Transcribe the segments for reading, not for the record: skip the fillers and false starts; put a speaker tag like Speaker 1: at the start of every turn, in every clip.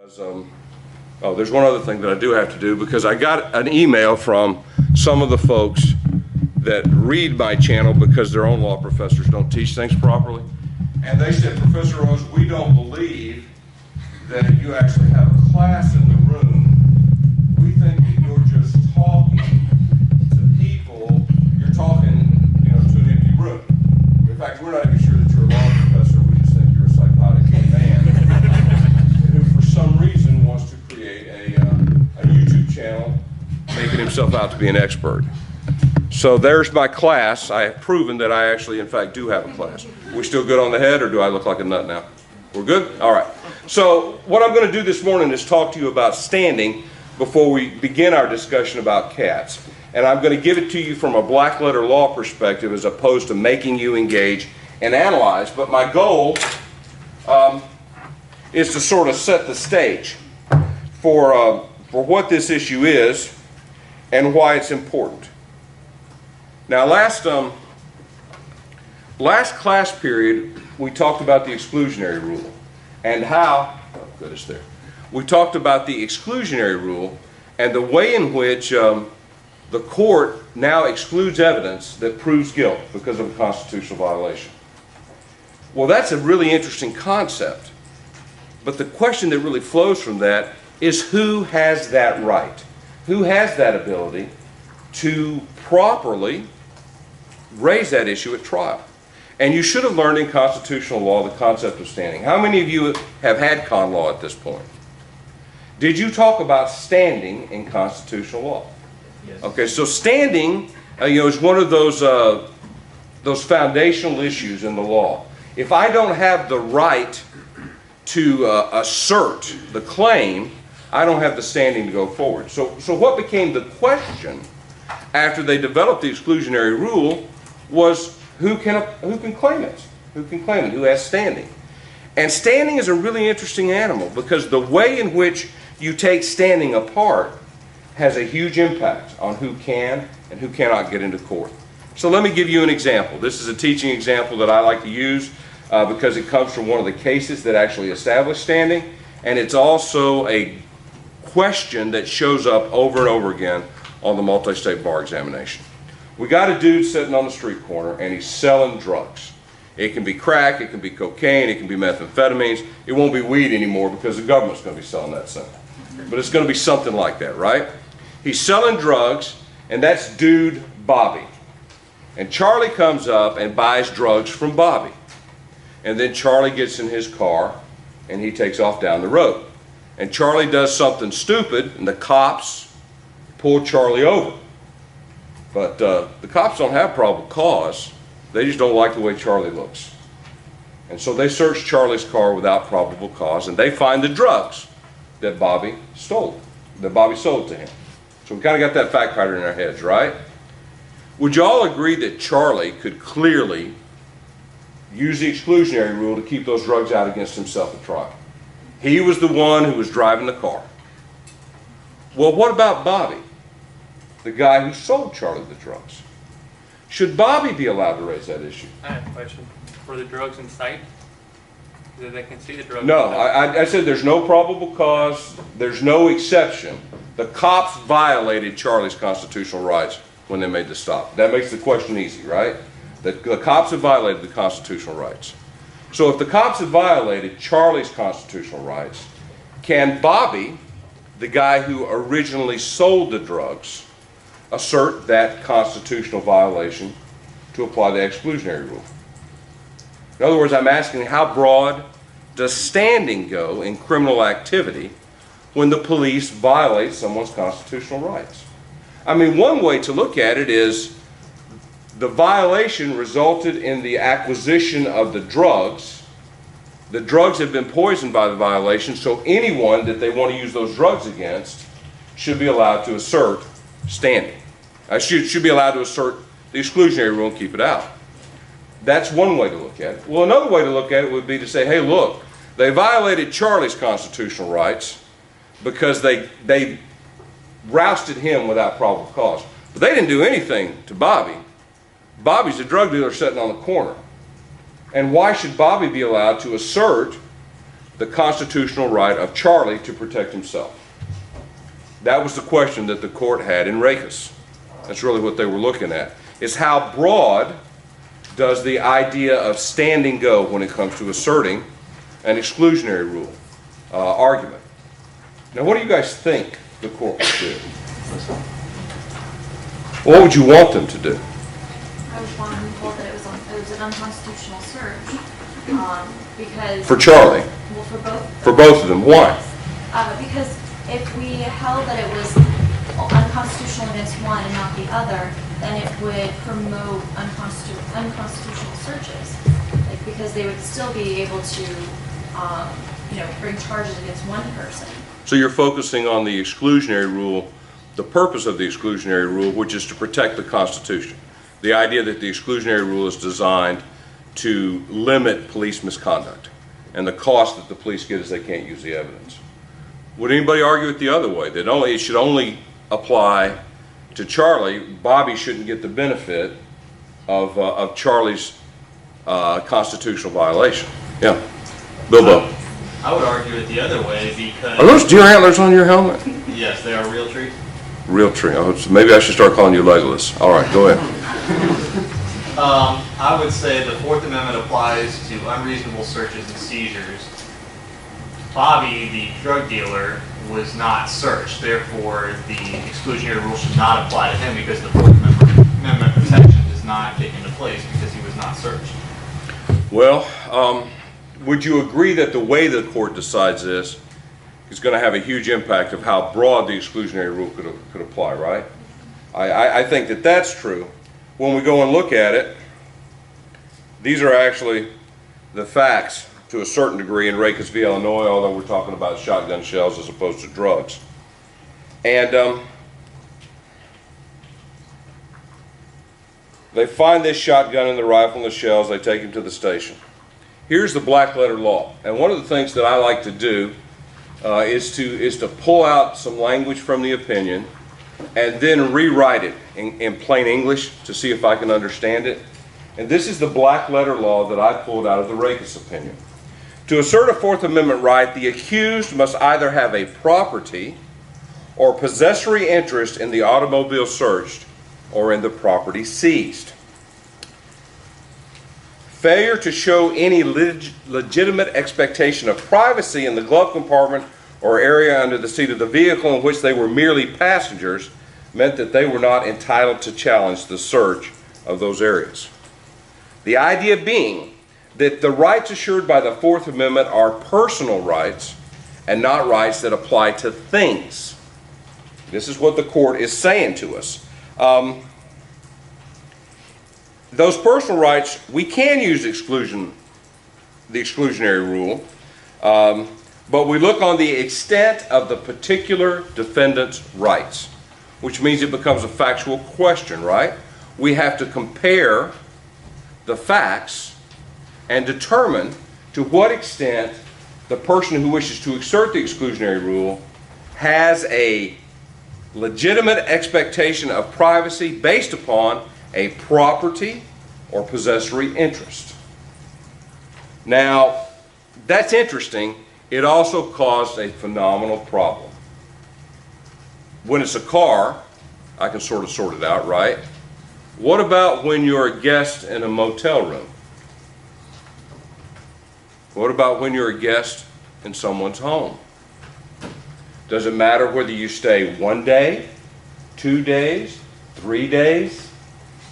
Speaker 1: Oh, there's one other thing that I do have to do, because I got an email from some of the folks that read my channel because their own law professors don't teach things properly. And they said, Professor Rose, we don't believe that you actually have a class in the room. We think that you're just talking to people. You're talking, to an empty room. In fact, we're not even sure that you're a law professor. We just think you're a psychotic man who, for some reason, wants to create a YouTube channel, making himself out to be an expert. So there's my class. I have proven that I actually, in fact, do have a class. We still good on the head, or do I look like a nut now? We're good? All right. So what I'm going to do this morning is talk to you about standing before we begin our discussion about cats. And I'm going to give it to you from a black letter law perspective as opposed to making you engage and analyze. But my goal is to sort of set the stage for what this issue is and why it's important. Now, last class period, we talked about the exclusionary rule and how, we talked about the exclusionary rule and the way in which the court now excludes evidence that proves guilt because of a constitutional violation. Well, that's a really interesting concept, but the question that really flows from that is who has that right? Who has that ability to properly raise that issue at trial? And you should have learned in constitutional law the concept of standing. How many of you have had con law at this point? Did you talk about standing in constitutional law?
Speaker 2: Yes.
Speaker 1: Okay, so standing is one of those foundational issues in the law. If I don't have the right to assert the claim, I don't have the standing to go forward. So what became the question after they developed the exclusionary rule was who can claim it? Who can claim it? Who has standing? And standing is a really interesting animal because the way in which you take standing apart has a huge impact on who can and who cannot get into court. So let me give you an example. This is a teaching example that I like to use because it comes from one of the cases that actually established standing, and it's also a question that shows up over and over again on the multi-state bar examination. We got a dude sitting on the street corner and he's selling drugs. It can be crack, it can be cocaine, it can be methamphetamines. It won't be weed anymore because the government's going to be selling that soon. But it's going to be something like that, right? He's selling drugs, and that's dude Bobby. And Charlie comes up and buys drugs from Bobby. And then Charlie gets in his car and he takes off down the road. And Charlie does something stupid, and the cops pull Charlie over. But the cops don't have probable cause. They just don't like the way Charlie looks. And so they search Charlie's car without probable cause, and they find the drugs that Bobby stole, that Bobby sold to him. So we kind of got that fact pattern in our heads, right? Would you all agree that Charlie could clearly use the exclusionary rule to keep those drugs out against himself at trial? He was the one who was driving the car. Well, what about Bobby, the guy who sold Charlie the drugs? Should Bobby be allowed to raise that issue?
Speaker 2: I have a question. Were the drugs in sight? That they can see the drugs?
Speaker 1: No, I said there's no probable cause, there's no exception. The cops violated Charlie's constitutional rights when they made the stop. That makes the question easy, right? The cops have violated the constitutional rights. So if the cops have violated Charlie's constitutional rights, can Bobby, the guy who originally sold the drugs, assert that constitutional violation to apply the exclusionary rule? In other words, I'm asking, how broad does standing go in criminal activity when the police violate someone's constitutional rights? I mean, one way to look at it is the violation resulted in the acquisition of the drugs. The drugs have been poisoned by the violation, so anyone that they want to use those drugs against should be allowed to assert standing. Should be allowed to assert the exclusionary rule and keep it out. That's one way to look at it. Well, another way to look at it would be to say, hey, look, they violated Charlie's constitutional rights because they rousted him without probable cause. But they didn't do anything to Bobby. Bobby's a drug dealer sitting on the corner. And why should Bobby be allowed to assert the constitutional right of Charlie to protect himself? That was the question that the court had in Rakas. That's really what they were looking at, is how broad does the idea of standing go when it comes to asserting an exclusionary rule argument. Now, what do you guys think the court would do? What would you want them to do?
Speaker 3: I was told that it was an unconstitutional search because
Speaker 1: For Charlie?
Speaker 3: Well,
Speaker 1: for both of them. Why?
Speaker 3: Because if we held that it was unconstitutional against one and not the other, then it would promote unconstitutional searches. Like, because they would still be able to, bring charges against one person.
Speaker 1: So you're focusing on the exclusionary rule, the purpose of the exclusionary rule, which is to protect the Constitution. The idea that the exclusionary rule is designed to limit police misconduct, and the cost that the police get is they can't use the evidence. Would anybody argue it the other way, that it should only apply to Charlie? Bobby shouldn't get the benefit of Charlie's constitutional violation? Yeah, Bilbo.
Speaker 4: I would argue it the other way because...
Speaker 1: Are those deer antlers on your helmet?
Speaker 4: Yes, they are real trees.
Speaker 1: Real tree. Oh, so maybe I should start calling you Legolas. All right, go ahead.
Speaker 4: I would say the Fourth Amendment applies to unreasonable searches and seizures. Bobby, the drug dealer, was not searched. Therefore, the exclusionary rule should not apply to him because the Fourth Amendment protection does not kick into place because he was not searched.
Speaker 1: Well, would you agree that the way the court decides this is going to have a huge impact of how broad the exclusionary rule could apply, right? I think that that's true. When we go and look at it, these are actually the facts to a certain degree in Rakas v. Illinois, although we're talking about shotgun shells as opposed to drugs. And they find this shotgun and the rifle and the shells, they take him to the station. Here's the black letter law. And one of the things that I like to do is to pull out some language from the opinion and then rewrite it in plain English to see if I can understand it. And this is the black letter law that I pulled out of the Rakas opinion. To assert a Fourth Amendment right, the accused must either have a property or possessory interest in the automobile searched or in the property seized. Failure to show any legitimate expectation of privacy in the glove compartment or area under the seat of the vehicle in which they were merely passengers meant that they were not entitled to challenge the search of those areas. The idea being that the rights assured by the Fourth Amendment are personal rights and not rights that apply to things. This is what the court is saying to us. Those personal rights, we can use the exclusionary rule, but we look on the extent of the particular defendant's rights, which means it becomes a factual question, right? We have to compare the facts and determine to what extent the person who wishes to assert the exclusionary rule has a legitimate expectation of privacy based upon a property or possessory interest. Now, that's interesting. It also caused a phenomenal problem. When it's a car, I can sort it out, right? What about when you're a guest in a motel room? What about when you're a guest in someone's home? Does it matter whether you stay 1 day, 2 days, 3 days?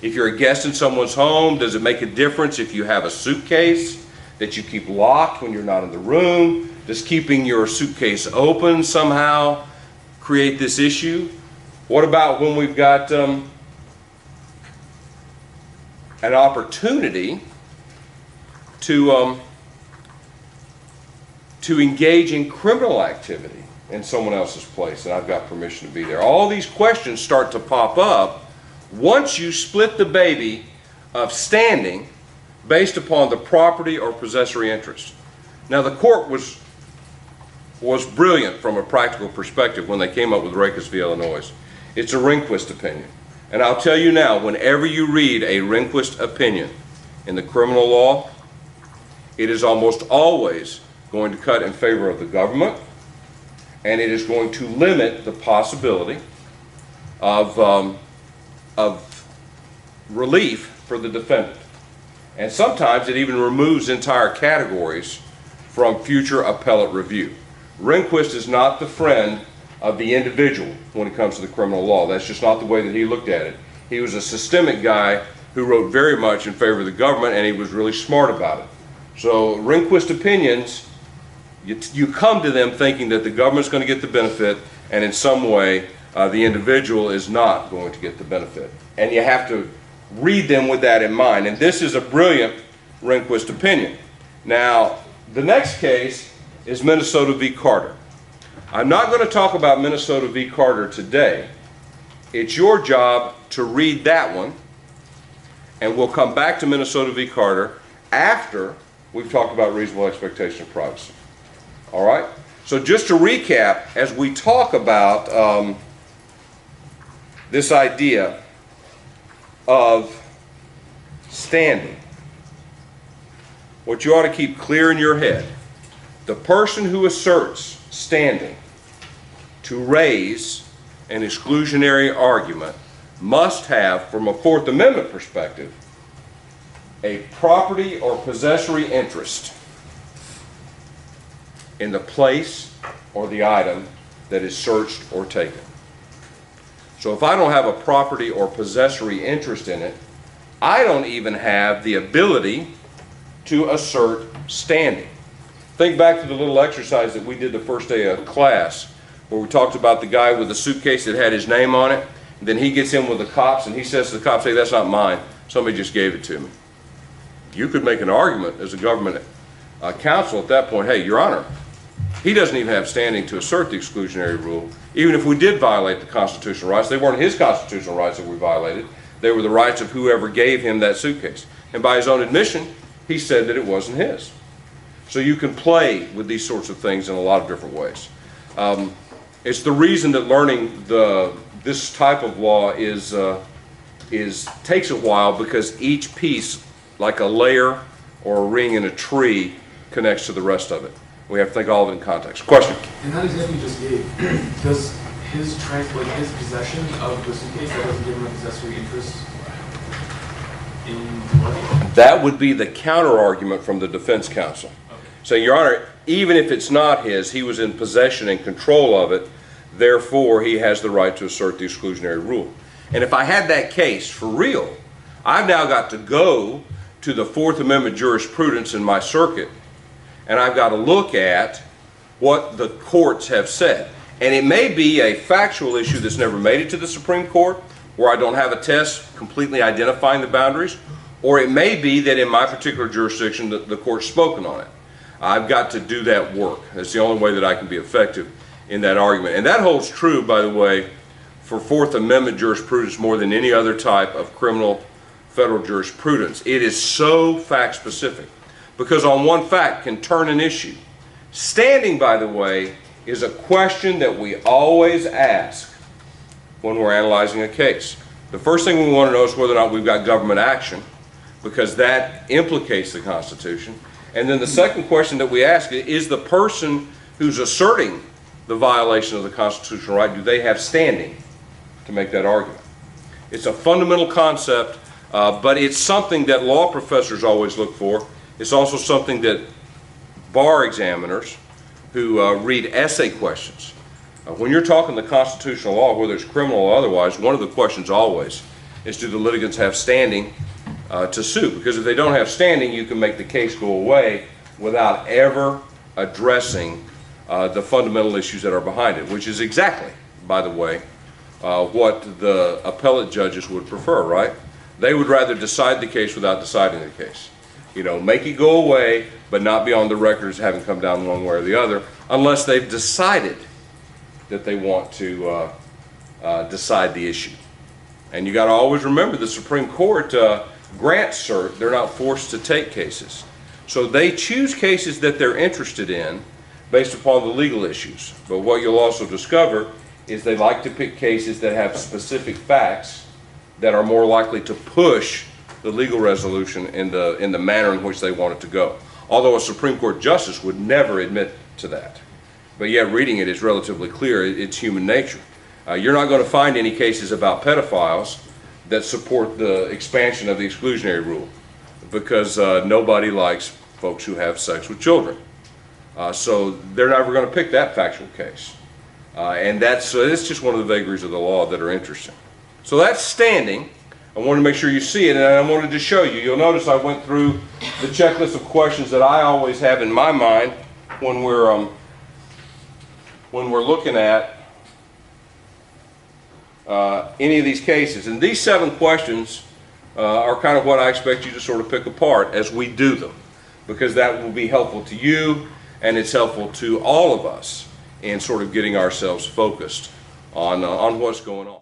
Speaker 1: If you're a guest in someone's home, does it make a difference if you have a suitcase that you keep locked when you're not in the room? Does keeping your suitcase open somehow create this issue? What about when we've got an opportunity to engage in criminal activity in someone else's place and I've got permission to be there? All these questions start to pop up once you split the baby of standing based upon the property or possessory interest. Now, the court was brilliant from a practical perspective when they came up with Rakas v. Illinois. It's a Rehnquist opinion. And I'll tell you now, whenever you read a Rehnquist opinion in the criminal law, it is almost always going to cut in favor of the government, and it is going to limit the possibility of relief for the defendant. And sometimes it even removes entire categories from future appellate review. Rehnquist is not the friend of the individual when it comes to the criminal law. That's just not the way that he looked at it. He was a systemic guy who wrote very much in favor of the government, and he was really smart about it. So Rehnquist opinions, you come to them thinking that the government's going to get the benefit, and in some way the individual is not going to get the benefit. And you have to read them with that in mind. And this is a brilliant Rehnquist opinion. Now, the next case is Minnesota v. Carter. I'm not going to talk about Minnesota v. Carter today. It's your job to read that one, and we'll come back to Minnesota v. Carter after we've talked about reasonable expectation of privacy. All right? So just to recap, as we talk about this idea of standing, what you ought to keep clear in your head, the person who asserts standing to raise an exclusionary argument must have, from a Fourth Amendment perspective, a property or possessory interest in the place or the item that is searched or taken. So if I don't have a property or possessory interest in it, I don't even have the ability to assert standing. Think back to the little exercise that we did the first day of class, where we talked about the guy with the suitcase that had his name on it. And then he gets in with the cops, and he says to the cops, "Hey, that's not mine. Somebody just gave it to me." You could make an argument as a government counsel at that point, "Hey, Your Honor, he doesn't even have standing to assert the exclusionary rule. Even if we did violate the constitutional rights, they weren't his constitutional rights that we violated. They were the rights of whoever gave him that suitcase." And by his own admission, he said that it wasn't his. So you can play with these sorts of things in a lot of different ways. It's the reason that learning this type of law takes a while, because each piece, like a layer or a ring in a tree, connects to the rest of it. We have to think all of it in context. Question?
Speaker 5: In that example you just gave, does his possession of the suitcase, that doesn't give him a possessory interest in money?
Speaker 1: That would be the counter argument from the defense counsel. So, Your Honor, even if it's not his, he was in possession and control of it, therefore he has the right to assert the exclusionary rule. And if I had that case for real, I've now got to go to the Fourth Amendment jurisprudence in my circuit, and I've got to look at what the courts have said. And it may be a factual issue that's never made it to the Supreme Court, where I don't have a test completely identifying the boundaries, or it may be that in my particular jurisdiction the court's spoken on it. I've got to do that work. That's the only way that I can be effective in that argument. And that holds true, by the way, for Fourth Amendment jurisprudence more than any other type of criminal federal jurisprudence. It is so fact specific, because on one fact can turn an issue. Standing, by the way, is a question that we always ask when we're analyzing a case. The first thing we want to know is whether or not we've got government action, because that implicates the Constitution. And then the second question that we ask is the person who's asserting the violation of the constitutional right, do they have standing to make that argument? It's a fundamental concept, but it's something that law professors always look for. It's also something that bar examiners who read essay questions. When you're talking the constitutional law, whether it's criminal or otherwise, one of the questions always is, do the litigants have standing to sue? Because if they don't have standing, you can make the case go away without ever addressing the fundamental issues that are behind it, which is exactly, by the way, what the appellate judges would prefer, right? They would rather decide the case without deciding the case. You know, make it go away, but not be on the record as having come down one way or the other, unless they've decided that they want to decide the issue. And you got to always remember the Supreme Court grants cert. They're not forced to take cases. So they choose cases that they're interested in based upon the legal issues. But what you'll also discover is they like to pick cases that have specific facts that are more likely to push the legal resolution in the manner in which they want it to go. although a Supreme Court justice would never admit to that. But yet reading it is relatively clear. It's human nature. You're not going to find any cases about pedophiles that support the expansion of the exclusionary rule, because nobody likes folks who have sex with children. So they're never going to pick that factual case. And it's just one of the vagaries of the law that are interesting. So that's standing. I wanted to make sure you see it, and I wanted to show you. You'll notice I went through the checklist of questions that I always have in my mind when we're looking at any of these cases. And these 7 questions are kind of what I expect you to sort of pick apart as we do them, because that will be helpful to you, and it's helpful to all of us in sort of getting ourselves focused on what's going on.